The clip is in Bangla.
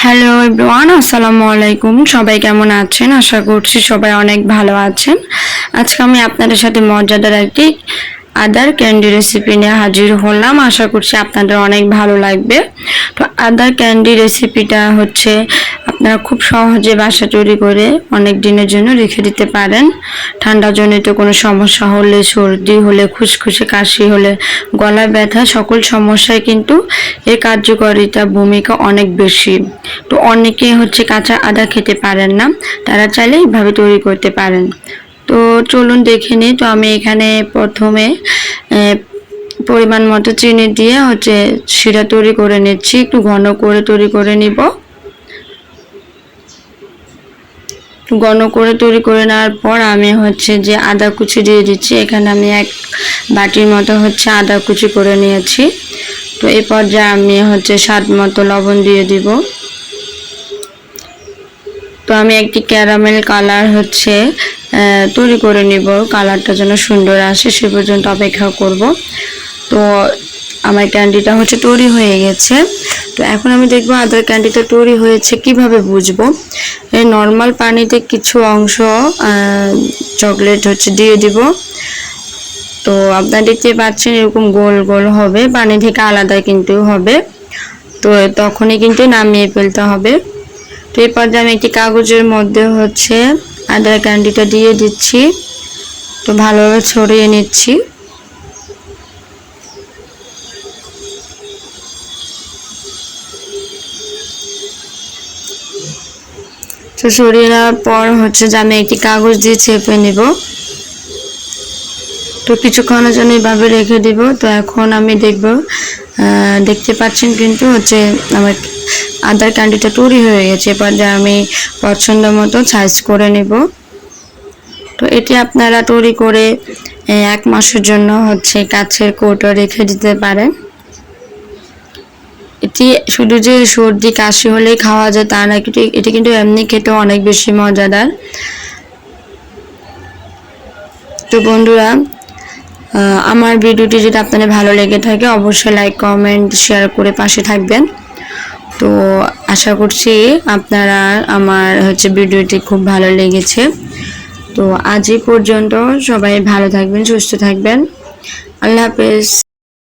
হ্যালো এভরিওয়ান, আসসালামু আলাইকুম। সবাই কেমন আছেন? আশা করছি সবাই অনেক ভালো আছেন। আজকে আমি আপনাদের সাথে মজাদার একটি আদার ক্যান্ডি রেসিপি নিয়ে হাজির হলাম। আশা করছি আপনাদের অনেক ভালো লাগবে। তো আদার ক্যান্ডি রেসিপিটা হচ্ছে আপনারা খুব সহজে বাসা তৈরি করে অনেক দিনের জন্য রেখে দিতে পারেন। ঠান্ডাজনিত কোনো সমস্যা হলে, সর্দি হলে, খুসখুসে কাশি হলে, গলা ব্যথা সকল সমস্যায় কিন্তু এর কার্যকারিতা ভূমিকা অনেক বেশি। তো অনেকে হচ্ছে কাঁচা আদা খেতে পারেন না, তারা চাইলে এইভাবে তৈরি করতে পারেন। তো চলুন দেখে নিই। তো আমি এখানে প্রথমে পরিমাণ মতো চিনি দিয়ে হচ্ছে শিরা তৈরি করে নিচ্ছি, একটু ঘন করে তৈরি করে নিব। ঘন করে তৈরি করে নেওয়ার পর আমি হচ্ছে যে আদা কুচি দিয়ে দিচ্ছি। এখানে আমি এক বাটির মতো হচ্ছে আদা কুচি করে নিয়েছি। তো এই পর্যায়ে আমি হচ্ছে স্বাদ মতো লবণ দিয়ে দিব। তো আমি একটি ক্যারামেল কালার হচ্ছে তৈরি করে নিব, কালারটা যেন সুন্দর আসে সে পর্যন্ত অপেক্ষা করব। তো আমার ক্যান্ডিটা হচ্ছে তৈরি হয়ে গেছে। তো এখন আমি দেখব আদার ক্যান্ডিটা তৈরি হয়েছে কিভাবে বুঝবো। এই নর্মাল পানিতে কিছু অংশ চকলেট হচ্ছে দিয়ে দিব। তো আপনারা দেখতে পাচ্ছেন এরকম গোল গোল হবে, পানি থেকে আলাদা কিন্তু হবে। তো তখনই কিন্তু নামিয়ে ফেলতে হবে। তো এই পর্যায়ে আমি একটি কাগজের মধ্যে হচ্ছে আদার ক্যান্ডিটা দিয়ে দিচ্ছি। তো ভালোভাবে ছড়িয়ে নিচ্ছি। তো ছড়িয়ে নেওয়ার পর হচ্ছে যে আমি একটি কাগজ দিয়ে চেপে নিব। তো কিছুক্ষণের জন্য এইভাবে রেখে দিব। তো এখন আমি দেখতে পাচ্ছেন কিন্তু হচ্ছে আমার আদার ক্যান্ডিটা তৈরি হয়ে গেছে। এবার আমি পছন্দ মতো সাইজ করে নিব। তো এটি আপনারা তৈরি করে 1 মাসের জন্য হচ্ছে কাচের কৌটো রেখে দিতে পারেন। এটি শুধু যে সর্দি কাশি হলেই খাওয়া যায় তা না, এটি কিন্তু এমনি খেতে অনেক বেশি মজাদার। তো বন্ধুরা, আমার ভিডিওটি যদি আপনাদের ভালো লেগে থাকে অবশ্যই লাইক, কমেন্ট, শেয়ার করে পাশে থাকবেন। তো আশা করছি আপনারা আমার হচ্ছে ভিডিওটি খুব ভালো লেগেছে। তো আজ এই পর্যন্ত, সবাই ভালো থাকবেন, সুস্থ থাকবেন। আল্লাহ হাফেজ।